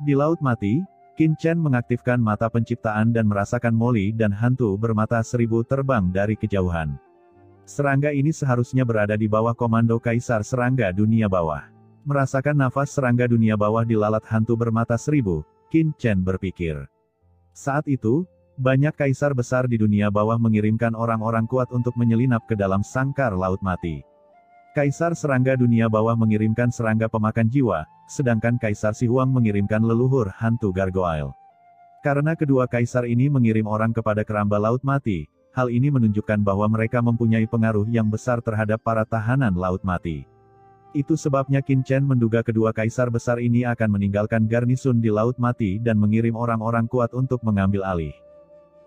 Di Laut Mati, Qin Chen mengaktifkan mata penciptaan dan merasakan Molly dan hantu bermata seribu terbang dari kejauhan. Serangga ini seharusnya berada di bawah komando Kaisar Serangga Dunia Bawah. Merasakan nafas serangga dunia bawah di lalat hantu bermata seribu, Qin Chen berpikir. Saat itu, banyak kaisar besar di dunia bawah mengirimkan orang-orang kuat untuk menyelinap ke dalam sangkar Laut Mati. Kaisar Serangga Dunia Bawah mengirimkan serangga pemakan jiwa, sedangkan Kaisar Si Huang mengirimkan leluhur hantu gargoyle. Karena kedua kaisar ini mengirim orang kepada keramba Laut Mati, hal ini menunjukkan bahwa mereka mempunyai pengaruh yang besar terhadap para tahanan Laut Mati. Itu sebabnya Qin Chen menduga kedua kaisar besar ini akan meninggalkan garnison di Laut Mati dan mengirim orang-orang kuat untuk mengambil alih.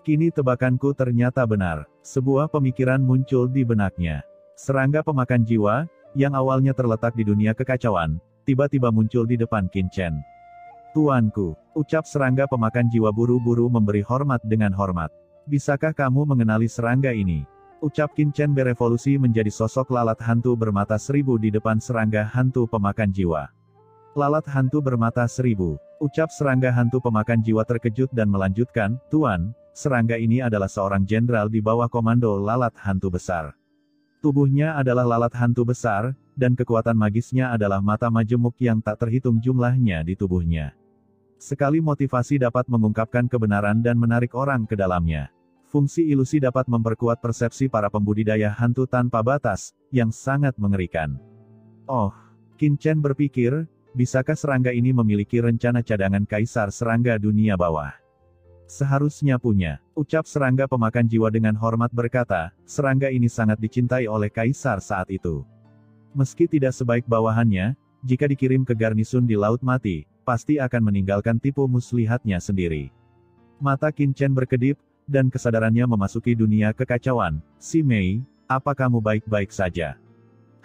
Kini tebakanku ternyata benar. Sebuah pemikiran muncul di benaknya. Serangga pemakan jiwa, yang awalnya terletak di dunia kekacauan, tiba-tiba muncul di depan Qin Chen. Tuanku, ucap serangga pemakan jiwa buru-buru memberi hormat dengan hormat. Bisakah kamu mengenali serangga ini? Ucap Qin Chen berevolusi menjadi sosok lalat hantu bermata seribu di depan serangga hantu pemakan jiwa. Lalat hantu bermata seribu, ucap serangga hantu pemakan jiwa terkejut dan melanjutkan, Tuan, serangga ini adalah seorang jenderal di bawah komando lalat hantu besar. Tubuhnya adalah lalat hantu besar, dan kekuatan magisnya adalah mata majemuk yang tak terhitung jumlahnya di tubuhnya. Sekali motivasi dapat mengungkapkan kebenaran dan menarik orang ke dalamnya. Fungsi ilusi dapat memperkuat persepsi para pembudidaya hantu tanpa batas, yang sangat mengerikan. Oh, Qin Chen berpikir, bisakah serangga ini memiliki rencana cadangan Kaisar Serangga Dunia Bawah? Seharusnya punya, ucap serangga pemakan jiwa dengan hormat berkata, serangga ini sangat dicintai oleh Kaisar saat itu. Meski tidak sebaik bawahannya, jika dikirim ke garnison di Laut Mati, pasti akan meninggalkan tipu muslihatnya sendiri. Mata Qin Chen berkedip, dan kesadarannya memasuki dunia kekacauan. Si Mei, apa kamu baik-baik saja?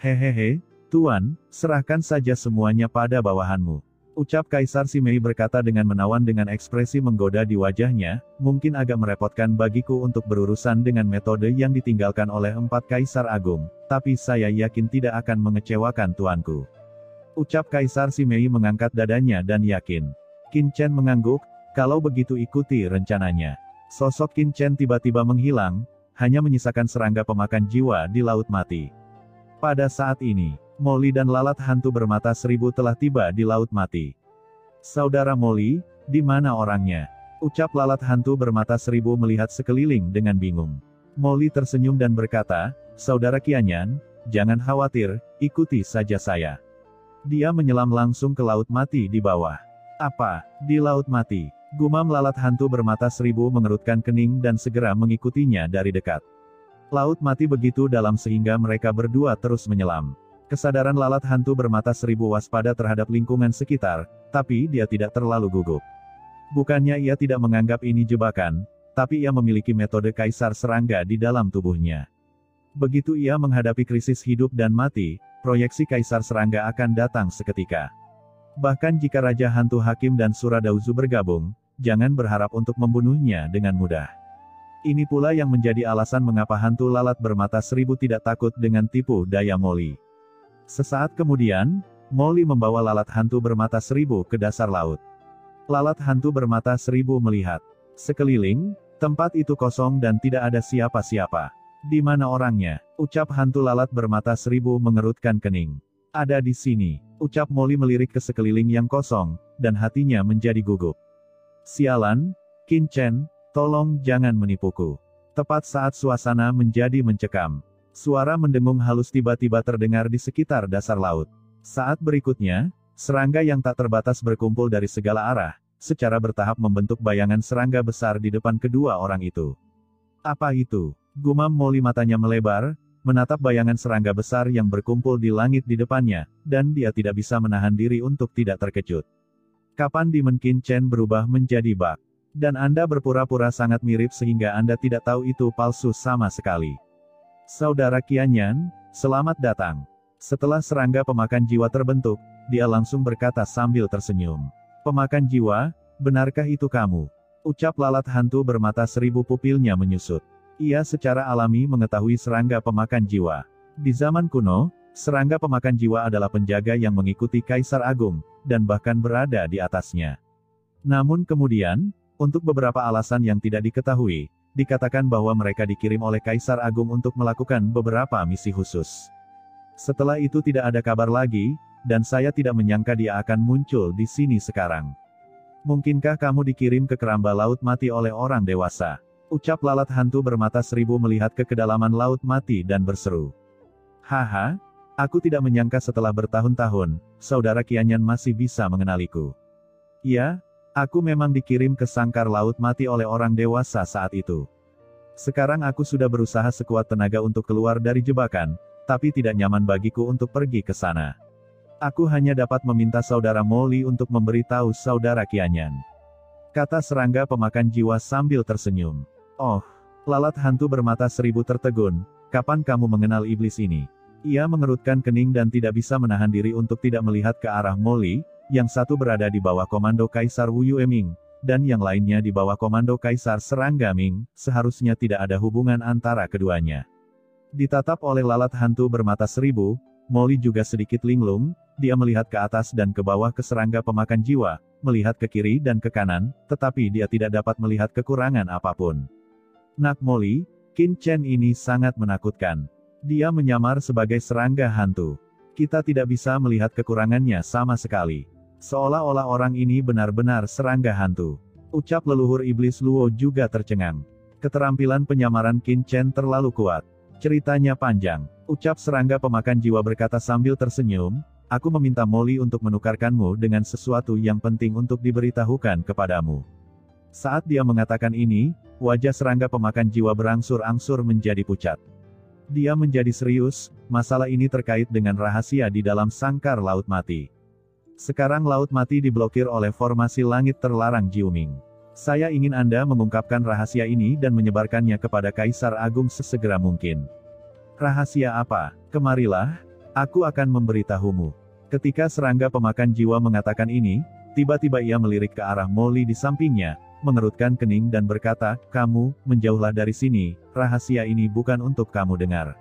Hehehe, Tuan, serahkan saja semuanya pada bawahanmu. Ucap Kaisar Si Mei berkata dengan menawan dengan ekspresi menggoda di wajahnya, mungkin agak merepotkan bagiku untuk berurusan dengan metode yang ditinggalkan oleh 4 Kaisar Agung, tapi saya yakin tidak akan mengecewakan tuanku. Ucap Kaisar Si Mei mengangkat dadanya dan yakin. Qin Chen mengangguk, kalau begitu ikuti rencananya. Sosok Qin Chen tiba-tiba menghilang, hanya menyisakan serangga pemakan jiwa di Laut Mati. Pada saat ini, Molly dan lalat hantu bermata seribu telah tiba di Laut Mati. Saudara Molly, di mana orangnya? Ucap lalat hantu bermata seribu melihat sekeliling dengan bingung. Molly tersenyum dan berkata, Saudara Qianyan, jangan khawatir, ikuti saja saya. Dia menyelam langsung ke Laut Mati di bawah. Apa, di Laut Mati? Gumam lalat hantu bermata seribu mengerutkan kening dan segera mengikutinya dari dekat. Laut Mati begitu dalam sehingga mereka berdua terus menyelam. Kesadaran lalat hantu bermata seribu waspada terhadap lingkungan sekitar, tapi dia tidak terlalu gugup. Bukannya ia tidak menganggap ini jebakan, tapi ia memiliki metode Kaisar Serangga di dalam tubuhnya. Begitu ia menghadapi krisis hidup dan mati, proyeksi Kaisar Serangga akan datang seketika. Bahkan jika Raja Hantu Hakim dan Suradauzu bergabung, jangan berharap untuk membunuhnya dengan mudah. Ini pula yang menjadi alasan mengapa hantu lalat bermata seribu tidak takut dengan tipu daya Molly. Sesaat kemudian, Molly membawa lalat hantu bermata seribu ke dasar laut. Lalat hantu bermata seribu melihat sekeliling, tempat itu kosong dan tidak ada siapa-siapa. Di mana orangnya? Ucap hantu lalat bermata seribu mengerutkan kening. Ada di sini, ucap Molly melirik ke sekeliling yang kosong, dan hatinya menjadi gugup. Sialan, Qin Chen, tolong jangan menipuku. Tepat saat suasana menjadi mencekam, suara mendengung halus tiba-tiba terdengar di sekitar dasar laut. Saat berikutnya, serangga yang tak terbatas berkumpul dari segala arah, secara bertahap membentuk bayangan serangga besar di depan kedua orang itu. Apa itu? Gumam Molly matanya melebar, menatap bayangan serangga besar yang berkumpul di langit di depannya, dan dia tidak bisa menahan diri untuk tidak terkejut. Kapan Demon Qin Chen berubah menjadi bak? Dan Anda berpura-pura sangat mirip sehingga Anda tidak tahu itu palsu sama sekali. Saudara Qianyan, selamat datang. Setelah serangga pemakan jiwa terbentuk, dia langsung berkata sambil tersenyum. Pemakan jiwa, benarkah itu kamu? Ucap lalat hantu bermata seribu pupilnya menyusut. Ia secara alami mengetahui serangga pemakan jiwa. Di zaman kuno, serangga pemakan jiwa adalah penjaga yang mengikuti Kaisar Agung, dan bahkan berada di atasnya. Namun kemudian, untuk beberapa alasan yang tidak diketahui, dikatakan bahwa mereka dikirim oleh Kaisar Agung untuk melakukan beberapa misi khusus. Setelah itu tidak ada kabar lagi, dan saya tidak menyangka dia akan muncul di sini sekarang. Mungkinkah kamu dikirim ke keramba laut mati oleh orang dewasa? Ucap lalat hantu bermata seribu melihat ke kedalaman laut mati dan berseru. Haha, aku tidak menyangka setelah bertahun-tahun, saudara Qianyan masih bisa mengenaliku. Ya, aku memang dikirim ke sangkar laut mati oleh orang dewasa saat itu. Sekarang aku sudah berusaha sekuat tenaga untuk keluar dari jebakan, tapi tidak nyaman bagiku untuk pergi ke sana. Aku hanya dapat meminta saudara Molly untuk memberitahu saudara Qianyan. Kata serangga pemakan jiwa sambil tersenyum. Oh, lalat hantu bermata seribu tertegun, kapan kamu mengenal iblis ini? Ia mengerutkan kening dan tidak bisa menahan diri untuk tidak melihat ke arah Molly, yang satu berada di bawah komando Kaisar Wu Yueming, dan yang lainnya di bawah komando Kaisar Serangga Ming, seharusnya tidak ada hubungan antara keduanya. Ditatap oleh lalat hantu bermata seribu, Molly juga sedikit linglung, dia melihat ke atas dan ke bawah ke serangga pemakan jiwa, melihat ke kiri dan ke kanan, tetapi dia tidak dapat melihat kekurangan apapun. Nak Molly, Qin Chen ini sangat menakutkan. Dia menyamar sebagai serangga hantu. Kita tidak bisa melihat kekurangannya sama sekali. Seolah-olah orang ini benar-benar serangga hantu. Ucap leluhur iblis Luo juga tercengang. Keterampilan penyamaran Qin Chen terlalu kuat. Ceritanya panjang. Ucap serangga pemakan jiwa berkata sambil tersenyum, aku meminta Molly untuk menukarkanmu dengan sesuatu yang penting untuk diberitahukan kepadamu. Saat dia mengatakan ini, wajah serangga pemakan jiwa berangsur-angsur menjadi pucat. Dia menjadi serius, masalah ini terkait dengan rahasia di dalam sangkar laut mati. Sekarang laut mati diblokir oleh formasi langit terlarang Jiuming. Saya ingin Anda mengungkapkan rahasia ini dan menyebarkannya kepada Kaisar Agung sesegera mungkin. Rahasia apa? Kemarilah, aku akan memberitahumu. Ketika serangga pemakan jiwa mengatakan ini, tiba-tiba ia melirik ke arah Molly di sampingnya, mengerutkan kening dan berkata, kamu, menjauhlah dari sini, rahasia ini bukan untuk kamu dengar.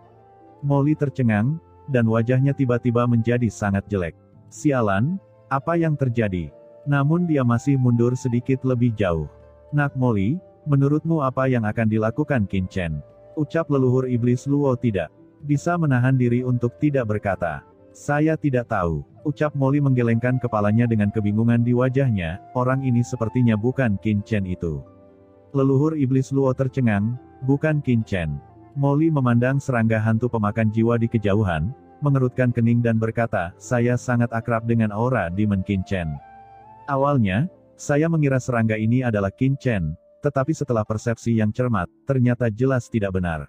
Molly tercengang, dan wajahnya tiba-tiba menjadi sangat jelek. Sialan, apa yang terjadi? Namun dia masih mundur sedikit lebih jauh. Nak Molly, menurutmu apa yang akan dilakukan Qin Chen? Ucap leluhur iblis Luo tidak bisa menahan diri untuk tidak berkata. Saya tidak tahu. Ucap Molly menggelengkan kepalanya dengan kebingungan di wajahnya, orang ini sepertinya bukan Qin Chen itu. Leluhur iblis Luo tercengang, bukan Qin Chen. Molly memandang serangga hantu pemakan jiwa di kejauhan, mengerutkan kening dan berkata, saya sangat akrab dengan aura Demon Qin Chen. Awalnya, saya mengira serangga ini adalah Qin Chen, tetapi setelah persepsi yang cermat, ternyata jelas tidak benar.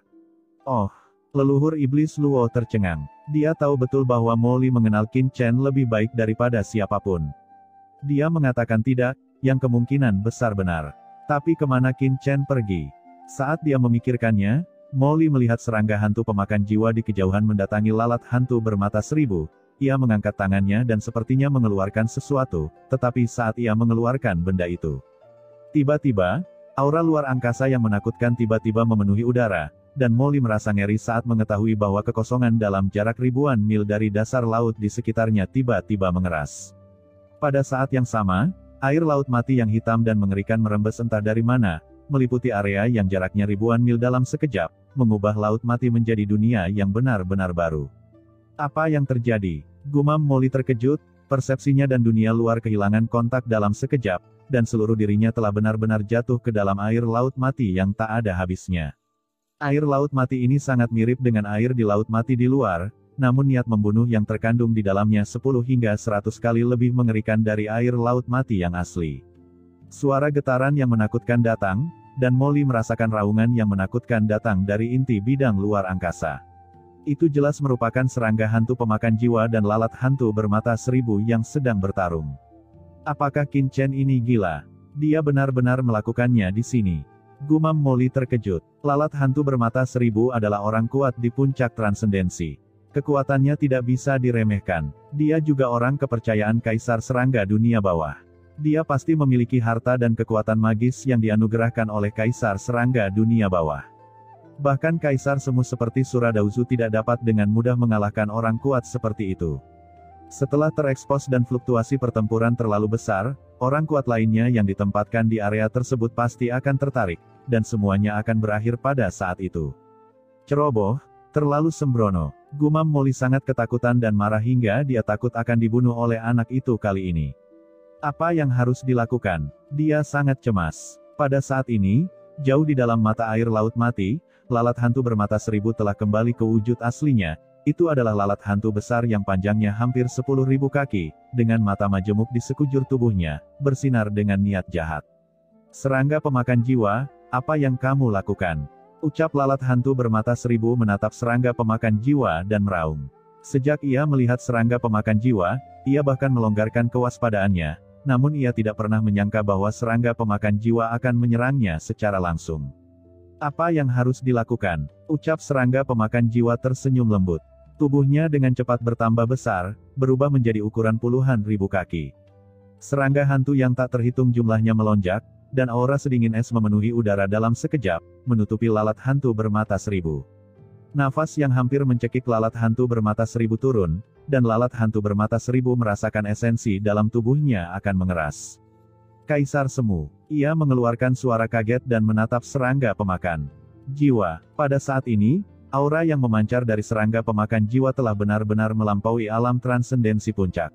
Oh, leluhur iblis Luo tercengang. Dia tahu betul bahwa Molly mengenal Qin Chen lebih baik daripada siapapun. Dia mengatakan tidak, yang kemungkinan besar benar. Tapi kemana Qin Chen pergi? Saat dia memikirkannya, Molly melihat serangga hantu pemakan jiwa di kejauhan mendatangi lalat hantu bermata seribu. Ia mengangkat tangannya dan sepertinya mengeluarkan sesuatu, tetapi saat ia mengeluarkan benda itu, tiba-tiba, aura luar angkasa yang menakutkan tiba-tiba memenuhi udara. Dan Molly merasa ngeri saat mengetahui bahwa kekosongan dalam jarak ribuan mil dari dasar laut di sekitarnya tiba-tiba mengeras. Pada saat yang sama, air laut mati yang hitam dan mengerikan merembes entah dari mana, meliputi area yang jaraknya ribuan mil dalam sekejap, mengubah laut mati menjadi dunia yang benar-benar baru. Apa yang terjadi? Gumam Molly terkejut, persepsinya dan dunia luar kehilangan kontak dalam sekejap, dan seluruh dirinya telah benar-benar jatuh ke dalam air laut mati yang tak ada habisnya. Air laut mati ini sangat mirip dengan air di laut mati di luar, namun niat membunuh yang terkandung di dalamnya 10 hingga 100 kali lebih mengerikan dari air laut mati yang asli. Suara getaran yang menakutkan datang, dan Molly merasakan raungan yang menakutkan datang dari inti bidang luar angkasa. Itu jelas merupakan serangga hantu pemakan jiwa dan lalat hantu bermata seribu yang sedang bertarung. Apakah Qin Chen ini gila? Dia benar-benar melakukannya di sini. Gumam Molly terkejut. Lalat hantu bermata seribu adalah orang kuat di puncak transendensi. Kekuatannya tidak bisa diremehkan. Dia juga orang kepercayaan Kaisar Serangga Dunia Bawah. Dia pasti memiliki harta dan kekuatan magis yang dianugerahkan oleh Kaisar Serangga Dunia Bawah. Bahkan Kaisar Semu seperti Suradauzu tidak dapat dengan mudah mengalahkan orang kuat seperti itu. Setelah terekspos dan fluktuasi pertempuran terlalu besar, Orang kuat lainnya yang ditempatkan di area tersebut pasti akan tertarik, dan semuanya akan berakhir pada saat itu. Ceroboh, terlalu sembrono. Gumam Molly sangat ketakutan dan marah hingga dia takut akan dibunuh oleh anak itu kali ini. Apa yang harus dilakukan? Dia sangat cemas. Pada saat ini, jauh di dalam mata air laut mati, lalat hantu bermata seribu telah kembali ke wujud aslinya. Itu adalah lalat hantu besar yang panjangnya hampir 10.000 kaki, dengan mata majemuk di sekujur tubuhnya, bersinar dengan niat jahat. Serangga pemakan jiwa, apa yang kamu lakukan? Ucap lalat hantu bermata seribu menatap serangga pemakan jiwa dan meraung. Sejak ia melihat serangga pemakan jiwa, ia bahkan melonggarkan kewaspadaannya, namun ia tidak pernah menyangka bahwa serangga pemakan jiwa akan menyerangnya secara langsung. Apa yang harus dilakukan? Ucap serangga pemakan jiwa tersenyum lembut. Tubuhnya dengan cepat bertambah besar, berubah menjadi ukuran puluhan ribu kaki. Serangga hantu yang tak terhitung jumlahnya melonjak, dan aura sedingin es memenuhi udara dalam sekejap, menutupi lalat hantu bermata seribu. Nafas yang hampir mencekik lalat hantu bermata seribu turun, dan lalat hantu bermata seribu merasakan esensi dalam tubuhnya akan mengeras. Kaisar Semu. Ia mengeluarkan suara kaget dan menatap serangga pemakan jiwa. Pada saat ini, aura yang memancar dari serangga pemakan jiwa telah benar-benar melampaui alam transendensi puncak.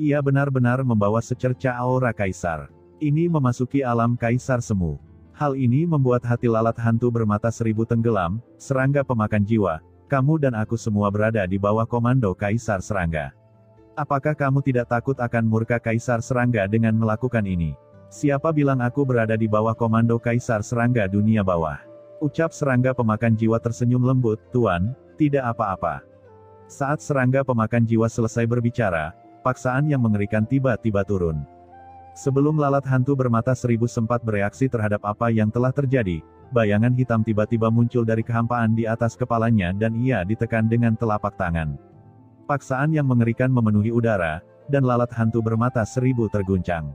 Ia benar-benar membawa secerca aura kaisar. Ini memasuki alam Kaisar Semu. Hal ini membuat hati lalat hantu bermata seribu tenggelam. Serangga pemakan jiwa, kamu dan aku semua berada di bawah komando Kaisar Serangga. Apakah kamu tidak takut akan murka Kaisar Serangga dengan melakukan ini? Siapa bilang aku berada di bawah komando Kaisar Serangga dunia bawah? Ucap serangga pemakan jiwa tersenyum lembut, Tuan, tidak apa-apa. Saat serangga pemakan jiwa selesai berbicara, paksaan yang mengerikan tiba-tiba turun. Sebelum lalat hantu bermata seribu sempat bereaksi terhadap apa yang telah terjadi, bayangan hitam tiba-tiba muncul dari kehampaan di atas kepalanya dan ia ditekan dengan telapak tangan. Paksaan yang mengerikan memenuhi udara, dan lalat hantu bermata seribu terguncang.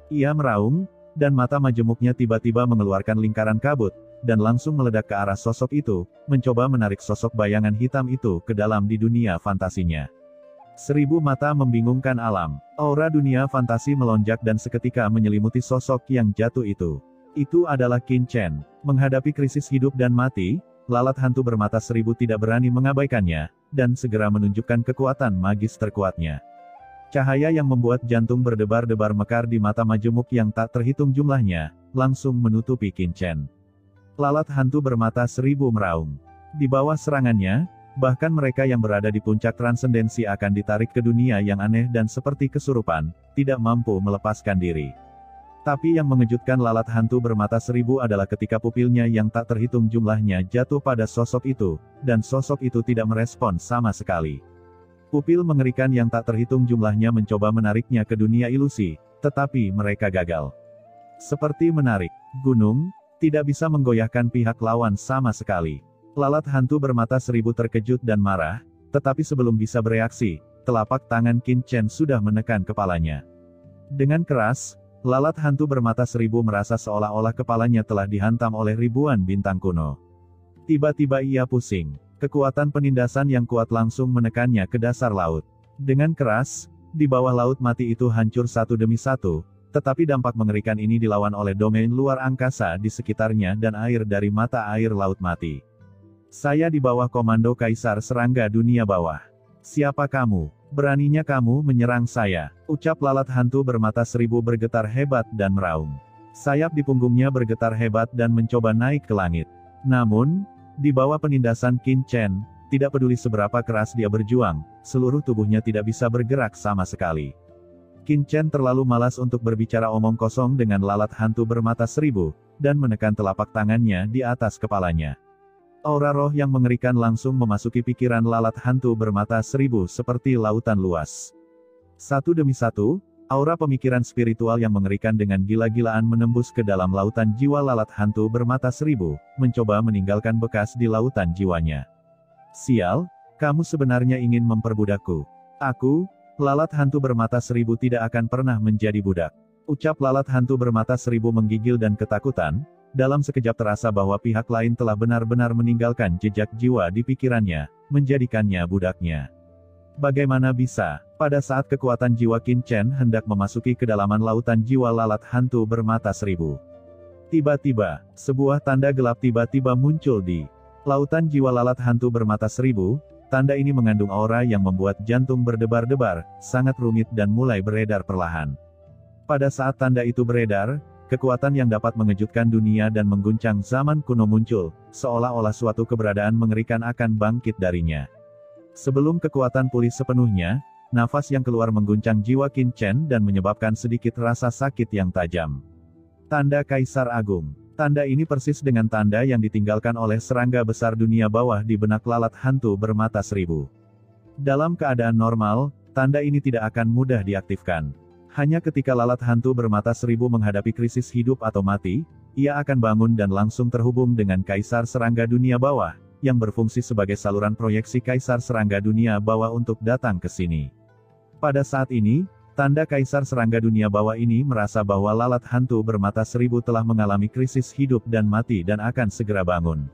Ia meraung, dan mata majemuknya tiba-tiba mengeluarkan lingkaran kabut, dan langsung meledak ke arah sosok itu, mencoba menarik sosok bayangan hitam itu ke dalam di dunia fantasinya. Seribu mata membingungkan alam. Aura dunia fantasi melonjak dan seketika menyelimuti sosok yang jatuh itu. Itu adalah Qin Chen. Menghadapi krisis hidup dan mati, lalat hantu bermata seribu tidak berani mengabaikannya, dan segera menunjukkan kekuatan magis terkuatnya. Cahaya yang membuat jantung berdebar-debar mekar di mata majemuk yang tak terhitung jumlahnya, langsung menutupi Qin Chen. Lalat hantu bermata seribu meraung. Di bawah serangannya, bahkan mereka yang berada di puncak transendensi akan ditarik ke dunia yang aneh dan seperti kesurupan, tidak mampu melepaskan diri. Tapi yang mengejutkan lalat hantu bermata seribu adalah ketika pupilnya yang tak terhitung jumlahnya jatuh pada sosok itu, dan sosok itu tidak merespon sama sekali. Pupil mengerikan yang tak terhitung jumlahnya mencoba menariknya ke dunia ilusi, tetapi mereka gagal. Seperti menarik gunung, tidak bisa menggoyahkan pihak lawan sama sekali. Lalat hantu bermata seribu terkejut dan marah, tetapi sebelum bisa bereaksi, telapak tangan Qin Chen sudah menekan kepalanya. Dengan keras, lalat hantu bermata seribu merasa seolah-olah kepalanya telah dihantam oleh ribuan bintang kuno. Tiba-tiba ia pusing. Kekuatan penindasan yang kuat langsung menekannya ke dasar laut. Dengan keras, di bawah laut mati itu hancur satu demi satu, tetapi dampak mengerikan ini dilawan oleh domain luar angkasa di sekitarnya dan air dari mata air laut mati. Saya di bawah komando Kaisar Serangga dunia bawah. Siapa kamu? Beraninya kamu menyerang saya? Ucap lalat hantu bermata seribu bergetar hebat dan meraung. Sayap di punggungnya bergetar hebat dan mencoba naik ke langit. Namun, di bawah penindasan Qin Chen, tidak peduli seberapa keras dia berjuang, seluruh tubuhnya tidak bisa bergerak sama sekali. Qin Chen terlalu malas untuk berbicara omong kosong dengan lalat hantu bermata seribu, dan menekan telapak tangannya di atas kepalanya. Aura roh yang mengerikan langsung memasuki pikiran lalat hantu bermata seribu seperti lautan luas. Satu demi satu, aura pemikiran spiritual yang mengerikan dengan gila-gilaan menembus ke dalam lautan jiwa lalat hantu bermata seribu, mencoba meninggalkan bekas di lautan jiwanya. Sial, kamu sebenarnya ingin memperbudakku. Aku, lalat hantu bermata seribu tidak akan pernah menjadi budak. Ucap lalat hantu bermata seribu menggigil dan ketakutan, dalam sekejap terasa bahwa pihak lain telah benar-benar meninggalkan jejak jiwa di pikirannya, menjadikannya budaknya. Bagaimana bisa? Pada saat kekuatan jiwa Qin Chen hendak memasuki kedalaman lautan jiwa lalat hantu bermata seribu. Tiba-tiba, sebuah tanda gelap tiba-tiba muncul di lautan jiwa lalat hantu bermata seribu. Tanda ini mengandung aura yang membuat jantung berdebar-debar, sangat rumit dan mulai beredar perlahan. Pada saat tanda itu beredar, kekuatan yang dapat mengejutkan dunia dan mengguncang zaman kuno muncul, seolah-olah suatu keberadaan mengerikan akan bangkit darinya. Sebelum kekuatan pulih sepenuhnya, nafas yang keluar mengguncang jiwa Qin Chen dan menyebabkan sedikit rasa sakit yang tajam. Tanda Kaisar Agung. Tanda ini persis dengan tanda yang ditinggalkan oleh serangga besar dunia bawah di benak lalat hantu bermata seribu. Dalam keadaan normal, tanda ini tidak akan mudah diaktifkan. Hanya ketika lalat hantu bermata seribu menghadapi krisis hidup atau mati, ia akan bangun dan langsung terhubung dengan Kaisar Serangga Dunia Bawah, yang berfungsi sebagai saluran proyeksi Kaisar Serangga Dunia Bawah untuk datang ke sini. Pada saat ini, tanda Kaisar Serangga Dunia Bawah ini merasa bahwa lalat hantu bermata seribu telah mengalami krisis hidup dan mati dan akan segera bangun.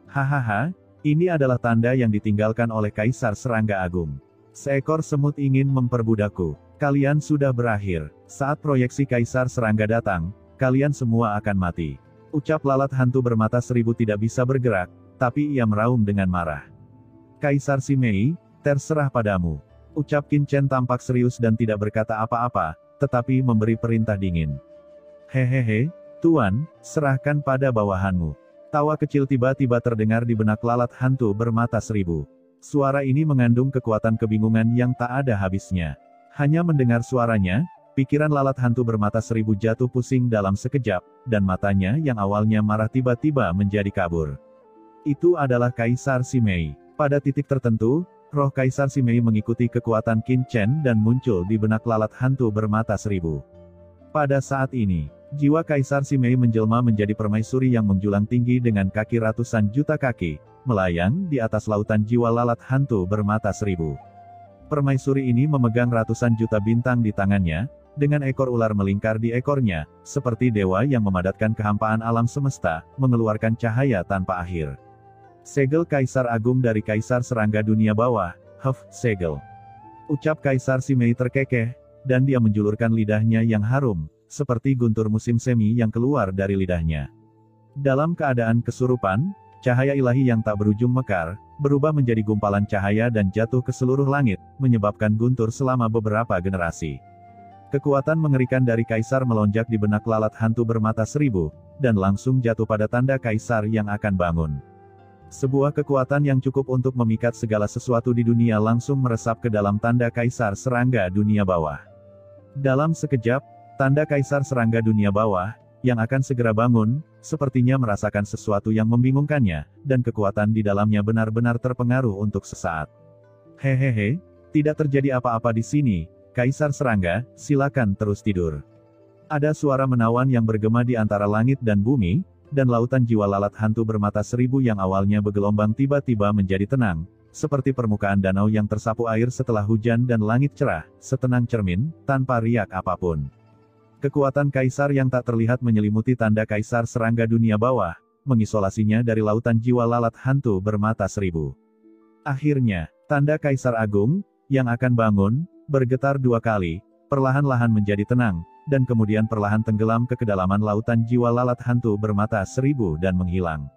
Hahaha, ini adalah tanda yang ditinggalkan oleh Kaisar Serangga Agung. Seekor semut ingin memperbudakku. Kalian sudah berakhir. Saat proyeksi Kaisar Serangga datang, kalian semua akan mati. Ucap lalat hantu bermata seribu tidak bisa bergerak, tapi ia meraung dengan marah. Kaisar Simei, terserah padamu. Ucap Qin Chen tampak serius dan tidak berkata apa-apa, tetapi memberi perintah dingin. Hehehe, Tuan, serahkan pada bawahanmu. Tawa kecil tiba-tiba terdengar di benak lalat hantu bermata seribu. Suara ini mengandung kekuatan kebingungan yang tak ada habisnya. Hanya mendengar suaranya, pikiran lalat hantu bermata seribu jatuh pusing dalam sekejap, dan matanya yang awalnya marah tiba-tiba menjadi kabur. Itu adalah Kaisar Simei. Pada titik tertentu, roh Kaisar Simei mengikuti kekuatan Qin Chen dan muncul di benak lalat hantu bermata seribu. Pada saat ini, jiwa Kaisar Simei menjelma menjadi permaisuri yang menjulang tinggi dengan kaki ratusan juta kaki, melayang di atas lautan jiwa lalat hantu bermata seribu. Permaisuri ini memegang ratusan juta bintang di tangannya, dengan ekor ular melingkar di ekornya, seperti dewa yang memadatkan kehampaan alam semesta, mengeluarkan cahaya tanpa akhir. Segel Kaisar Agung dari Kaisar Serangga Dunia Bawah, Segel. Ucap Kaisar Simei terkekeh, dan dia menjulurkan lidahnya yang harum, seperti guntur musim semi yang keluar dari lidahnya. Dalam keadaan kesurupan, cahaya ilahi yang tak berujung mekar, berubah menjadi gumpalan cahaya dan jatuh ke seluruh langit, menyebabkan guntur selama beberapa generasi. Kekuatan mengerikan dari Kaisar melonjak di benak lalat hantu bermata seribu, dan langsung jatuh pada tanda Kaisar yang akan bangun. Sebuah kekuatan yang cukup untuk memikat segala sesuatu di dunia langsung meresap ke dalam tanda Kaisar Serangga Dunia Bawah. Dalam sekejap, tanda Kaisar Serangga Dunia Bawah, yang akan segera bangun, sepertinya merasakan sesuatu yang membingungkannya, dan kekuatan di dalamnya benar-benar terpengaruh untuk sesaat. Hehehe, tidak terjadi apa-apa di sini, Kaisar Serangga, silakan terus tidur. Ada suara menawan yang bergema di antara langit dan bumi, dan lautan jiwa lalat hantu bermata seribu yang awalnya bergelombang tiba-tiba menjadi tenang, seperti permukaan danau yang tersapu air setelah hujan dan langit cerah, setenang cermin, tanpa riak apapun. Kekuatan Kaisar yang tak terlihat menyelimuti tanda Kaisar Serangga Dunia Bawah, mengisolasinya dari lautan jiwa lalat hantu bermata seribu. Akhirnya, tanda Kaisar Agung, yang akan bangun, bergetar dua kali, perlahan-lahan menjadi tenang, dan kemudian perlahan tenggelam ke kedalaman lautan jiwa lalat hantu bermata seribu dan menghilang.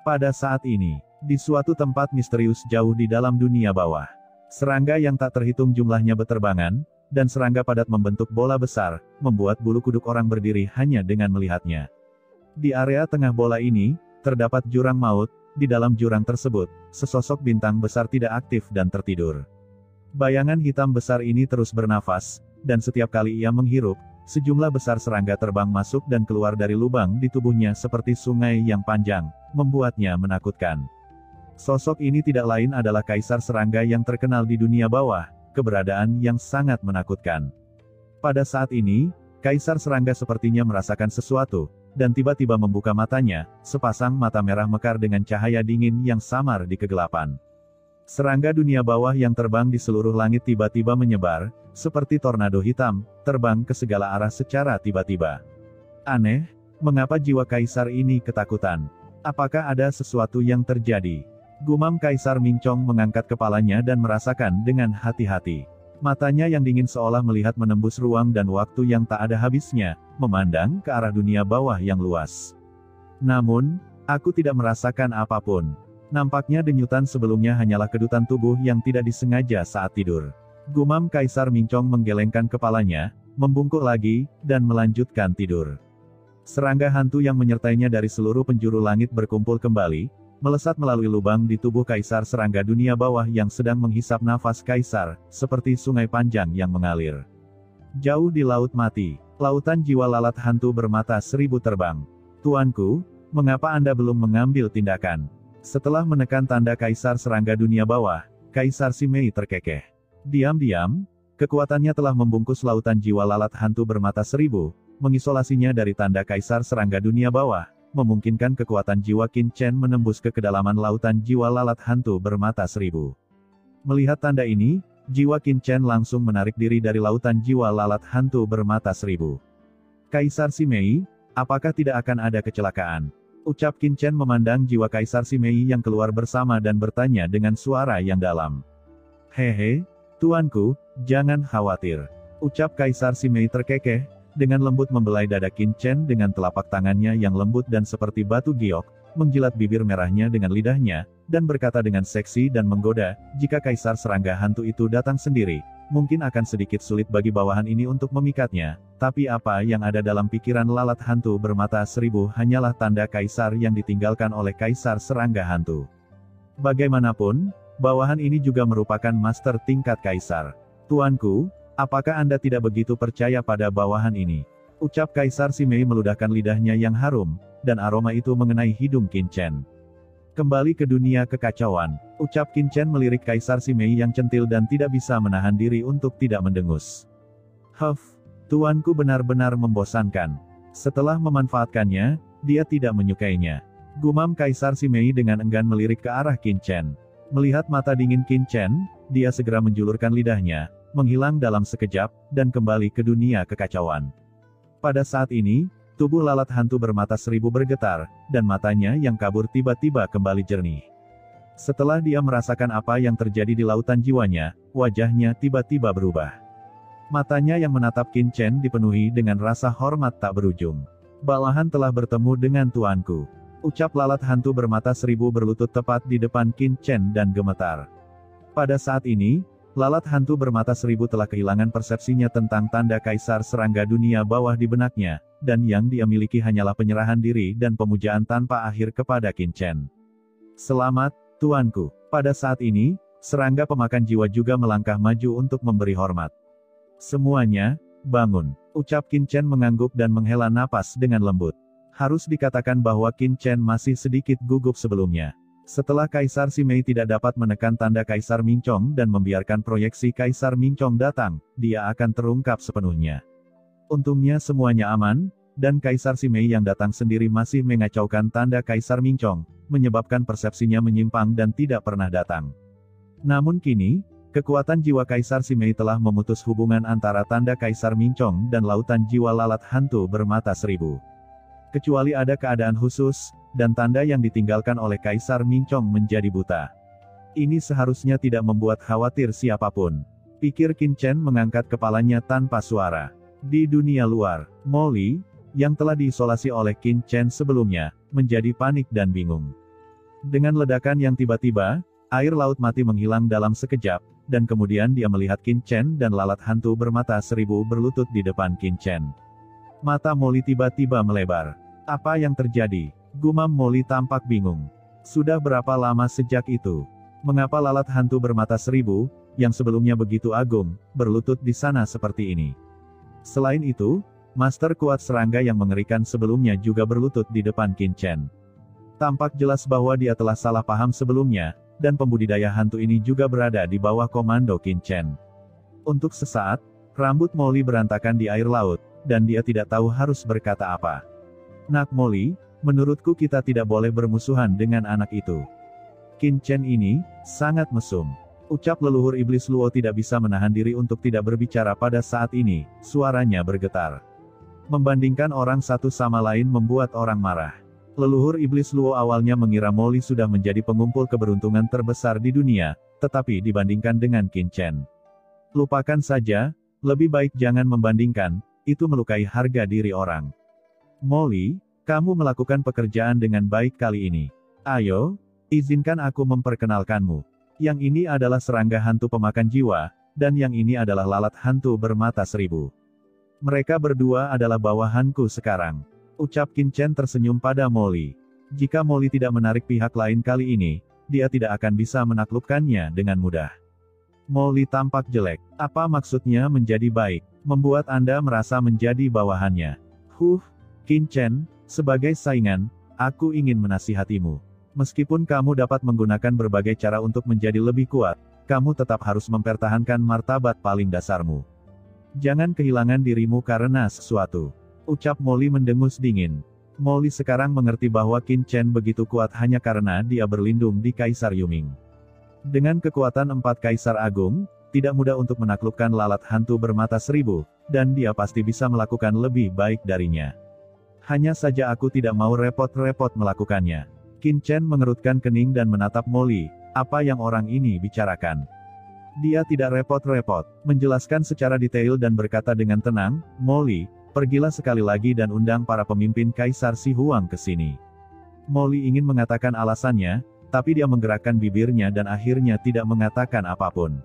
Pada saat ini, di suatu tempat misterius jauh di dalam dunia bawah, serangga yang tak terhitung jumlahnya beterbangan, dan serangga padat membentuk bola besar, membuat bulu kuduk orang berdiri hanya dengan melihatnya. Di area tengah bola ini, terdapat jurang maut, di dalam jurang tersebut, sesosok bintang besar tidak aktif dan tertidur. Bayangan hitam besar ini terus bernafas, dan setiap kali ia menghirup, sejumlah besar serangga terbang masuk dan keluar dari lubang di tubuhnya seperti sungai yang panjang, membuatnya menakutkan. Sosok ini tidak lain adalah Kaisar Serangga yang terkenal di dunia bawah, keberadaan yang sangat menakutkan. Pada saat ini, Kaisar Serangga sepertinya merasakan sesuatu, dan tiba-tiba membuka matanya, sepasang mata merah mekar dengan cahaya dingin yang samar di kegelapan. Serangga dunia bawah yang terbang di seluruh langit tiba-tiba menyebar, seperti tornado hitam, terbang ke segala arah secara tiba-tiba. Aneh, mengapa jiwa Kaisar ini ketakutan? Apakah ada sesuatu yang terjadi? Gumam Kaisar Mingchong mengangkat kepalanya dan merasakan dengan hati-hati. Matanya yang dingin seolah melihat menembus ruang dan waktu yang tak ada habisnya, memandang ke arah dunia bawah yang luas. Namun, aku tidak merasakan apapun. Nampaknya denyutan sebelumnya hanyalah kedutan tubuh yang tidak disengaja saat tidur. Gumam Kaisar Minchong menggelengkan kepalanya, membungkuk lagi, dan melanjutkan tidur. Serangga hantu yang menyertainya dari seluruh penjuru langit berkumpul kembali, melesat melalui lubang di tubuh Kaisar Serangga dunia bawah yang sedang menghisap nafas Kaisar, seperti sungai panjang yang mengalir. Jauh di Laut Mati, lautan jiwa lalat hantu bermata seribu terbang. Tuanku, mengapa Anda belum mengambil tindakan? Setelah menekan tanda Kaisar Serangga dunia bawah, Kaisar Simei terkekeh. Diam-diam, kekuatannya telah membungkus lautan jiwa lalat hantu bermata seribu, mengisolasinya dari tanda Kaisar Serangga dunia bawah, memungkinkan kekuatan jiwa Qin Chen menembus ke kedalaman lautan jiwa lalat hantu bermata seribu. Melihat tanda ini, jiwa Qin Chen langsung menarik diri dari lautan jiwa lalat hantu bermata seribu. Kaisar Simei, apakah tidak akan ada kecelakaan? Ucap Qin Chen memandang jiwa Kaisar Simei yang keluar bersama dan bertanya dengan suara yang dalam. Hehe, tuanku, jangan khawatir. Ucap Kaisar Simei terkekeh, dengan lembut membelai dada Qin Chen dengan telapak tangannya yang lembut dan seperti batu giok, menjilat bibir merahnya dengan lidahnya, dan berkata dengan seksi dan menggoda, jika Kaisar Serangga hantu itu datang sendiri, mungkin akan sedikit sulit bagi bawahan ini untuk memikatnya, tapi apa yang ada dalam pikiran lalat hantu bermata seribu hanyalah tanda Kaisar yang ditinggalkan oleh Kaisar Serangga hantu. Bagaimanapun, bawahan ini juga merupakan master tingkat Kaisar. Tuanku, apakah Anda tidak begitu percaya pada bawahan ini? Ucap Kaisar Simei meludahkan lidahnya yang harum, dan aroma itu mengenai hidung Qin Chen. Kembali ke dunia kekacauan, ucap Qin Chen melirik Kaisar Simei yang centil dan tidak bisa menahan diri untuk tidak mendengus. Tuanku benar-benar membosankan. Setelah memanfaatkannya, dia tidak menyukainya. Gumam Kaisar Simei dengan enggan melirik ke arah Qin Chen. Melihat mata dingin Qin Chen, dia segera menjulurkan lidahnya, menghilang dalam sekejap, dan kembali ke dunia kekacauan. Pada saat ini, tubuh lalat hantu bermata seribu bergetar, dan matanya yang kabur tiba-tiba kembali jernih. Setelah dia merasakan apa yang terjadi di lautan jiwanya, wajahnya tiba-tiba berubah. Matanya yang menatap Qin Chen dipenuhi dengan rasa hormat tak berujung. Bawahan telah bertemu dengan tuanku. Ucap lalat hantu bermata seribu berlutut tepat di depan Qin Chen dan gemetar. Pada saat ini, lalat hantu bermata seribu telah kehilangan persepsinya tentang tanda Kaisar Serangga dunia bawah di benaknya, dan yang dia miliki hanyalah penyerahan diri dan pemujaan tanpa akhir kepada Qin Chen. Selamat, tuanku. Pada saat ini, serangga pemakan jiwa juga melangkah maju untuk memberi hormat. Semuanya, bangun. Ucap Qin Chen mengangguk dan menghela napas dengan lembut. Harus dikatakan bahwa Qin Chen masih sedikit gugup sebelumnya. Setelah Kaisar Simei tidak dapat menekan tanda Kaisar Minchong dan membiarkan proyeksi Kaisar Minchong datang, dia akan terungkap sepenuhnya. Untungnya semuanya aman, dan Kaisar Simei yang datang sendiri masih mengacaukan tanda Kaisar Minchong, menyebabkan persepsinya menyimpang dan tidak pernah datang. Namun kini, kekuatan jiwa Kaisar Simei telah memutus hubungan antara tanda Kaisar Minchong dan lautan jiwa lalat hantu bermata seribu. Kecuali ada keadaan khusus, dan tanda yang ditinggalkan oleh Kaisar Minchong menjadi buta. Ini seharusnya tidak membuat khawatir siapapun. Pikir Qin Chen mengangkat kepalanya tanpa suara. Di dunia luar, Molly, yang telah diisolasi oleh Qin Chen sebelumnya, menjadi panik dan bingung. Dengan ledakan yang tiba-tiba, air laut mati menghilang dalam sekejap, dan kemudian dia melihat Qin Chen dan lalat hantu bermata seribu berlutut di depan Qin Chen. Mata Molly tiba-tiba melebar. Apa yang terjadi? Gumam Molly tampak bingung. Sudah berapa lama sejak itu? Mengapa lalat hantu bermata seribu, yang sebelumnya begitu agung, berlutut di sana seperti ini? Selain itu, master kuat serangga yang mengerikan sebelumnya juga berlutut di depan Qin Chen. Tampak jelas bahwa dia telah salah paham sebelumnya, dan pembudidaya hantu ini juga berada di bawah komando Qin Chen. Untuk sesaat, rambut Molly berantakan di air laut, dan dia tidak tahu harus berkata apa. Nak Molly, menurutku kita tidak boleh bermusuhan dengan anak itu. Qin Chen ini, sangat mesum. Ucap leluhur iblis Luo tidak bisa menahan diri untuk tidak berbicara pada saat ini, suaranya bergetar. Membandingkan orang satu sama lain membuat orang marah. Leluhur iblis Luo awalnya mengira Molly sudah menjadi pengumpul keberuntungan terbesar di dunia, tetapi dibandingkan dengan Qin Chen, Lupakan saja, lebih baik jangan membandingkan, itu melukai harga diri orang. Molly, kamu melakukan pekerjaan dengan baik kali ini. Ayo, izinkan aku memperkenalkanmu. Yang ini adalah serangga hantu pemakan jiwa, dan yang ini adalah lalat hantu bermata seribu. Mereka berdua adalah bawahanku sekarang. Ucap Qin Chen tersenyum pada Molly. Jika Molly tidak menarik pihak lain kali ini, dia tidak akan bisa menaklukkannya dengan mudah. Molly tampak jelek. Apa maksudnya menjadi baik? Membuat Anda merasa menjadi bawahannya. Qin Chen, sebagai saingan, aku ingin menasihatimu. Meskipun kamu dapat menggunakan berbagai cara untuk menjadi lebih kuat, kamu tetap harus mempertahankan martabat paling dasarmu. Jangan kehilangan dirimu karena sesuatu. Ucap Molly mendengus dingin. Molly sekarang mengerti bahwa Qin Chen begitu kuat hanya karena dia berlindung di Kaisar Yuming. Dengan kekuatan 4 Kaisar Agung, tidak mudah untuk menaklukkan lalat hantu bermata seribu, dan dia pasti bisa melakukan lebih baik darinya. Hanya saja aku tidak mau repot-repot melakukannya. Qin Chen mengerutkan kening dan menatap Molly, apa yang orang ini bicarakan. Dia tidak repot-repot, menjelaskan secara detail dan berkata dengan tenang, Molly, pergilah sekali lagi dan undang para pemimpin Kaisar Si Huang ke sini. Molly ingin mengatakan alasannya, tapi dia menggerakkan bibirnya dan akhirnya tidak mengatakan apapun.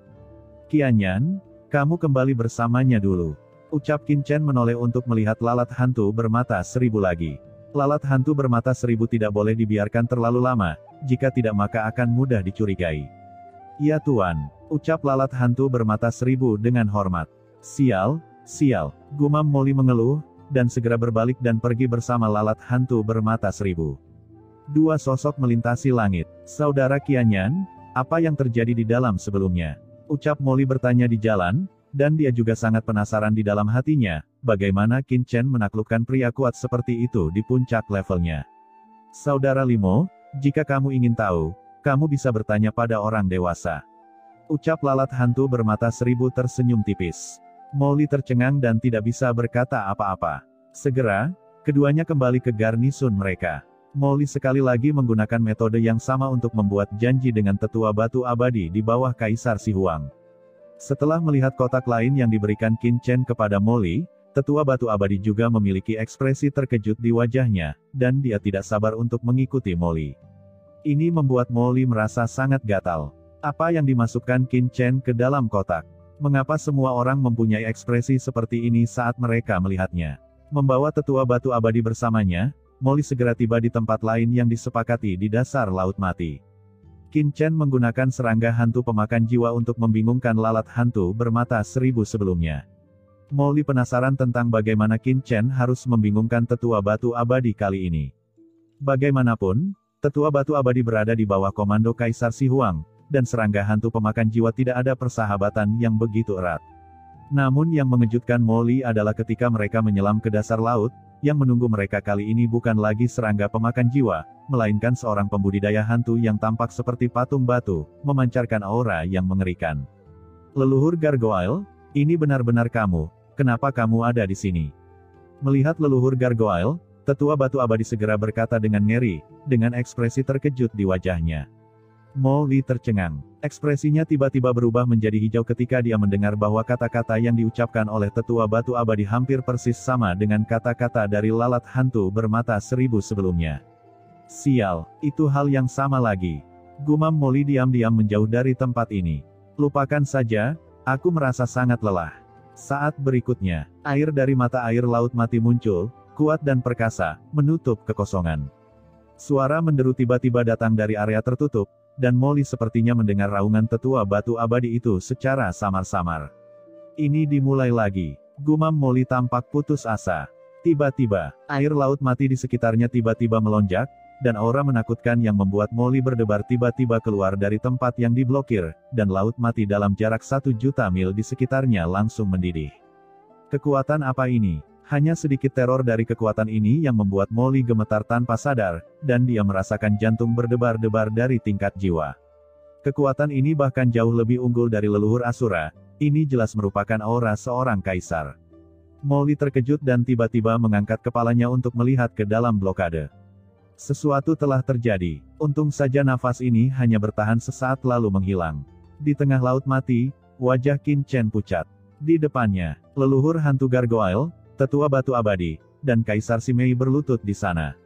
Qianyan, kamu kembali bersamanya dulu. Ucap Qin Chen menoleh untuk melihat lalat hantu bermata seribu lagi. Lalat hantu bermata seribu tidak boleh dibiarkan terlalu lama, jika tidak maka akan mudah dicurigai. Ya Tuan, ucap lalat hantu bermata seribu dengan hormat. Sial, gumam Molly mengeluh, dan segera berbalik dan pergi bersama lalat hantu bermata seribu. Dua sosok melintasi langit. Saudara Qianyan, apa yang terjadi di dalam sebelumnya? Ucap Molly bertanya di jalan, dan dia juga sangat penasaran di dalam hatinya, bagaimana Qin Chen menaklukkan pria kuat seperti itu di puncak levelnya. Saudara Limo, jika kamu ingin tahu, kamu bisa bertanya pada orang dewasa. Ucap lalat hantu bermata seribu tersenyum tipis. Molly tercengang dan tidak bisa berkata apa-apa. Segera, keduanya kembali ke garnisun mereka. Molly sekali lagi menggunakan metode yang sama untuk membuat janji dengan tetua batu abadi di bawah Kaisar Si Huang. Setelah melihat kotak lain yang diberikan Qin Chen kepada Molly, tetua batu abadi juga memiliki ekspresi terkejut di wajahnya, dan dia tidak sabar untuk mengikuti Molly. Ini membuat Molly merasa sangat gatal. Apa yang dimasukkan Qin Chen ke dalam kotak? Mengapa semua orang mempunyai ekspresi seperti ini saat mereka melihatnya? Membawa tetua batu abadi bersamanya, Molly segera tiba di tempat lain yang disepakati di dasar Laut Mati. Qin Chen menggunakan serangga hantu pemakan jiwa untuk membingungkan lalat hantu bermata seribu sebelumnya. Molly penasaran tentang bagaimana Qin Chen harus membingungkan tetua batu abadi kali ini. Bagaimanapun, tetua batu abadi berada di bawah komando Kaisar Si Huang, dan serangga hantu pemakan jiwa tidak ada persahabatan yang begitu erat. Namun yang mengejutkan Molly adalah ketika mereka menyelam ke dasar laut, yang menunggu mereka kali ini bukan lagi serangga pemakan jiwa, melainkan seorang pembudidaya hantu yang tampak seperti patung batu, memancarkan aura yang mengerikan. Leluhur Gargoyle, ini benar-benar kamu, kenapa kamu ada di sini? Melihat leluhur Gargoyle, tetua batu abadi segera berkata dengan ngeri, dengan ekspresi terkejut di wajahnya. Molly tercengang. Ekspresinya tiba-tiba berubah menjadi hijau ketika dia mendengar bahwa kata-kata yang diucapkan oleh tetua batu abadi hampir persis sama dengan kata-kata dari lalat hantu bermata seribu sebelumnya. Sial, itu hal yang sama lagi. Gumam Molly diam-diam menjauh dari tempat ini. Lupakan saja, aku merasa sangat lelah. Saat berikutnya, air dari mata air Laut Mati muncul, kuat dan perkasa, menutup kekosongan. Suara menderu tiba-tiba datang dari area tertutup, dan Molly sepertinya mendengar raungan tetua batu abadi itu secara samar-samar. Ini dimulai lagi. Gumam Molly tampak putus asa. Tiba-tiba, air Laut Mati di sekitarnya tiba-tiba melonjak, dan aura menakutkan yang membuat Molly berdebar tiba-tiba keluar dari tempat yang diblokir, dan Laut Mati dalam jarak 1 juta mil di sekitarnya langsung mendidih. Kekuatan apa ini? Hanya sedikit teror dari kekuatan ini yang membuat Molly gemetar tanpa sadar, dan dia merasakan jantung berdebar-debar dari tingkat jiwa. Kekuatan ini bahkan jauh lebih unggul dari leluhur Asura, ini jelas merupakan aura seorang kaisar. Molly terkejut dan tiba-tiba mengangkat kepalanya untuk melihat ke dalam blokade. Sesuatu telah terjadi, untung saja nafas ini hanya bertahan sesaat lalu menghilang. Di tengah Laut Mati, Wajah Qin Chen pucat. Di depannya, leluhur hantu gargoyle, tetua batu abadi, dan Kaisar Si Mei berlutut di sana.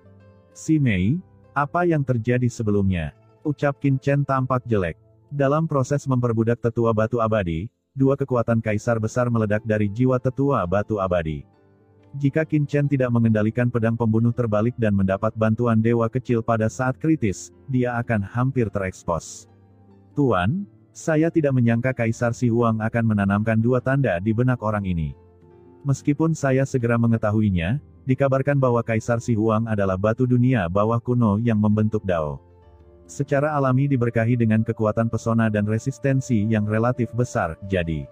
Si Mei, apa yang terjadi sebelumnya? Ucap Qin Chen tampak jelek. Dalam proses memperbudak tetua batu abadi, dua kekuatan kaisar besar meledak dari jiwa tetua batu abadi. Jika Qin Chen tidak mengendalikan pedang pembunuh terbalik dan mendapat bantuan dewa kecil pada saat kritis, dia akan hampir terekspos. Tuan, saya tidak menyangka Kaisar Si Huang akan menanamkan dua tanda di benak orang ini. Meskipun saya segera mengetahuinya, dikabarkan bahwa Kaisar Si Huang adalah batu dunia bawah kuno yang membentuk Dao. Secara alami diberkahi dengan kekuatan pesona dan resistensi yang relatif besar, jadi.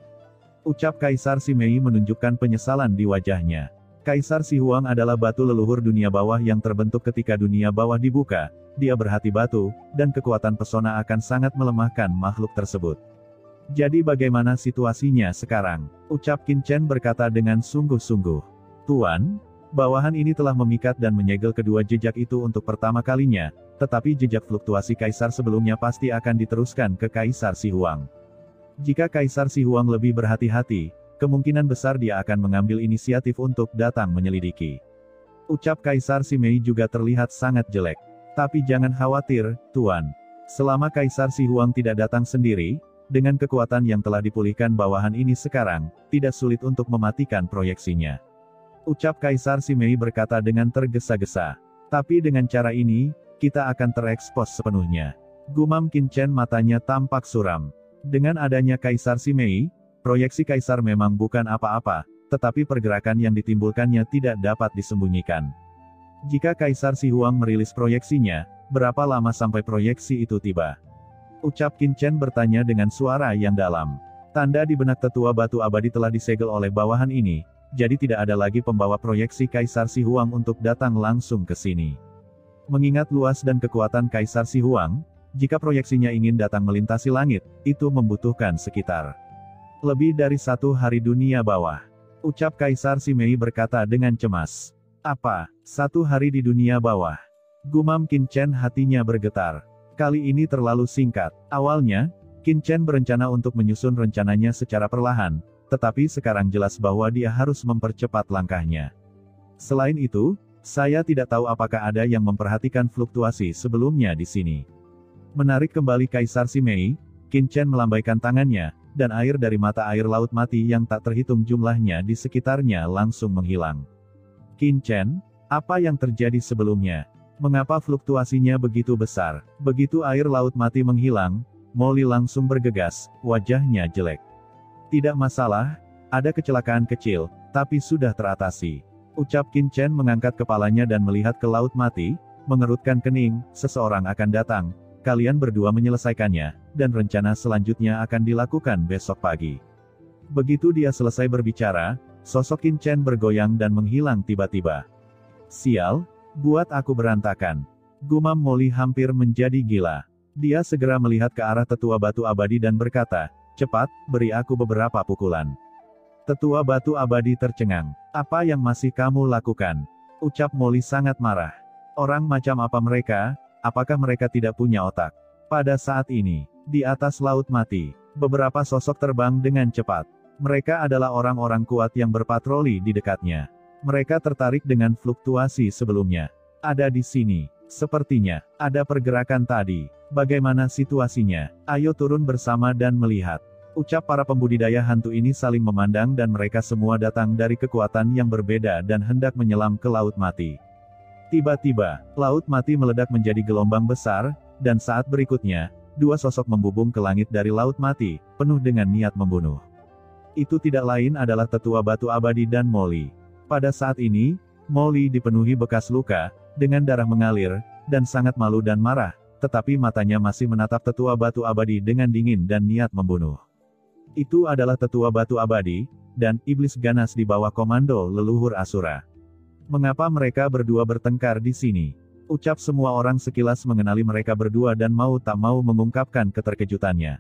Ucap Kaisar Si Mei menunjukkan penyesalan di wajahnya. Kaisar Si Huang adalah batu leluhur dunia bawah yang terbentuk ketika dunia bawah dibuka. Dia berhati batu, dan kekuatan pesona akan sangat melemahkan makhluk tersebut. Jadi bagaimana situasinya sekarang? Ucap Qin Chen berkata dengan sungguh-sungguh. Tuan, bawahan ini telah memikat dan menyegel kedua jejak itu untuk pertama kalinya, tetapi jejak fluktuasi Kaisar sebelumnya pasti akan diteruskan ke Kaisar Si Huang. Jika Kaisar Si Huang lebih berhati-hati, kemungkinan besar dia akan mengambil inisiatif untuk datang menyelidiki. Ucap Kaisar Si Mei juga terlihat sangat jelek. Tapi jangan khawatir, Tuan. Selama Kaisar Si Huang tidak datang sendiri, dengan kekuatan yang telah dipulihkan bawahan ini sekarang, tidak sulit untuk mematikan proyeksinya. Ucap Kaisar Si Mei berkata dengan tergesa-gesa. Tapi dengan cara ini, kita akan terekspos sepenuhnya. Gumam Qin Chen matanya tampak suram. Dengan adanya Kaisar Si Mei, proyeksi Kaisar memang bukan apa-apa, tetapi pergerakan yang ditimbulkannya tidak dapat disembunyikan. Jika Kaisar Si Huang merilis proyeksinya, berapa lama sampai proyeksi itu tiba? Ucap Qin Chen bertanya dengan suara yang dalam. Tanda di benak tetua batu abadi telah disegel oleh bawahan ini, jadi tidak ada lagi pembawa proyeksi Kaisar Si Huang untuk datang langsung ke sini. Mengingat luas dan kekuatan Kaisar Si Huang, jika proyeksinya ingin datang melintasi langit, itu membutuhkan sekitar lebih dari 1 hari dunia bawah. Ucap Kaisar Si Mei berkata dengan cemas. Apa? 1 hari di dunia bawah? Gumam Qin Chen hatinya bergetar. Kali ini terlalu singkat. Awalnya, Qin Chen berencana untuk menyusun rencananya secara perlahan, tetapi sekarang jelas bahwa dia harus mempercepat langkahnya. Selain itu, saya tidak tahu apakah ada yang memperhatikan fluktuasi sebelumnya di sini. Menarik kembali Kaisar Si Mei, Qin Chen melambaikan tangannya, dan air dari mata air laut mati yang tak terhitung jumlahnya di sekitarnya langsung menghilang. Qin Chen, apa yang terjadi sebelumnya? Mengapa fluktuasinya begitu besar? Begitu air laut mati menghilang, Molly langsung bergegas, wajahnya jelek. Tidak masalah, ada kecelakaan kecil, tapi sudah teratasi. Ucap Qin Chen mengangkat kepalanya dan melihat ke laut mati, mengerutkan kening, seseorang akan datang, kalian berdua menyelesaikannya, dan rencana selanjutnya akan dilakukan besok pagi. Begitu dia selesai berbicara, sosok Qin Chen bergoyang dan menghilang tiba-tiba. Sial, buat aku berantakan. Gumam Molly hampir menjadi gila. Dia segera melihat ke arah tetua batu abadi dan berkata, cepat, beri aku beberapa pukulan. Tetua batu abadi tercengang. Apa yang masih kamu lakukan? Ucap Molly sangat marah. Orang macam apa mereka? Apakah mereka tidak punya otak? Pada saat ini, di atas laut mati, beberapa sosok terbang dengan cepat. Mereka adalah orang-orang kuat yang berpatroli di dekatnya. Mereka tertarik dengan fluktuasi sebelumnya. Ada di sini. Sepertinya, ada pergerakan tadi. Bagaimana situasinya? Ayo turun bersama dan melihat. Ucap para pembudidaya hantu ini saling memandang dan mereka semua datang dari kekuatan yang berbeda dan hendak menyelam ke laut mati. Tiba-tiba, laut mati meledak menjadi gelombang besar, dan saat berikutnya, dua sosok membubung ke langit dari laut mati, penuh dengan niat membunuh. Itu tidak lain adalah tetua batu abadi dan Molly. Pada saat ini, Molly dipenuhi bekas luka, dengan darah mengalir, dan sangat malu dan marah, tetapi matanya masih menatap tetua batu abadi dengan dingin dan niat membunuh. Itu adalah tetua batu abadi, dan iblis ganas di bawah komando leluhur Asura. Mengapa mereka berdua bertengkar di sini? Ucap semua orang sekilas mengenali mereka berdua dan mau tak mau mengungkapkan keterkejutannya.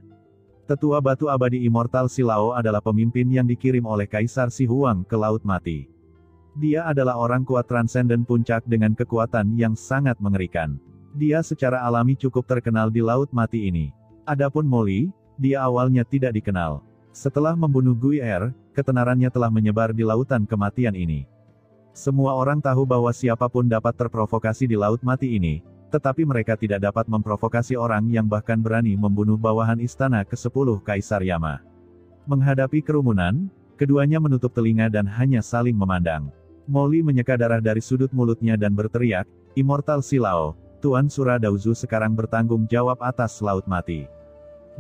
Tetua batu abadi immortal Silao adalah pemimpin yang dikirim oleh Kaisar Si Huang ke laut mati. Dia adalah orang kuat transenden puncak dengan kekuatan yang sangat mengerikan. Dia secara alami cukup terkenal di laut mati ini. Adapun Molly, dia awalnya tidak dikenal. Setelah membunuh Guier, ketenarannya telah menyebar di lautan kematian ini. Semua orang tahu bahwa siapapun dapat terprovokasi di laut mati ini, tetapi mereka tidak dapat memprovokasi orang yang bahkan berani membunuh bawahan istana ke-10 Kaisar Yama. Menghadapi kerumunan, keduanya menutup telinga dan hanya saling memandang. Molly menyeka darah dari sudut mulutnya dan berteriak, "Immortal Silao, Tuan Suradauzu sekarang bertanggung jawab atas laut mati."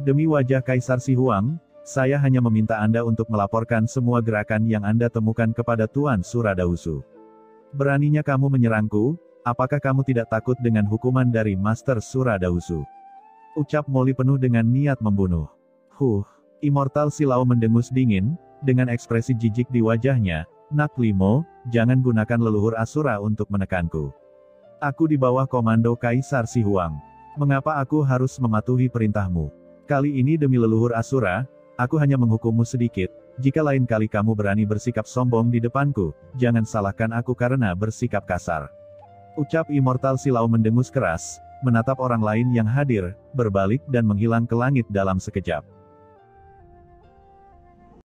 Demi wajah Kaisar Si Huang, saya hanya meminta Anda untuk melaporkan semua gerakan yang Anda temukan kepada Tuan Suradauzu. Beraninya kamu menyerangku, apakah kamu tidak takut dengan hukuman dari Master Suradauzu? Ucap Molly penuh dengan niat membunuh. Immortal Silao mendengus dingin, dengan ekspresi jijik di wajahnya, "Nak Limo, jangan gunakan leluhur Asura untuk menekanku. Aku di bawah komando Kaisar Si Huang. Mengapa aku harus mematuhi perintahmu? Kali ini demi leluhur Asura, aku hanya menghukummu sedikit. Jika lain kali kamu berani bersikap sombong di depanku, jangan salahkan aku karena bersikap kasar." Ucap Immortal Silao mendengus keras, menatap orang lain yang hadir, berbalik dan menghilang ke langit dalam sekejap.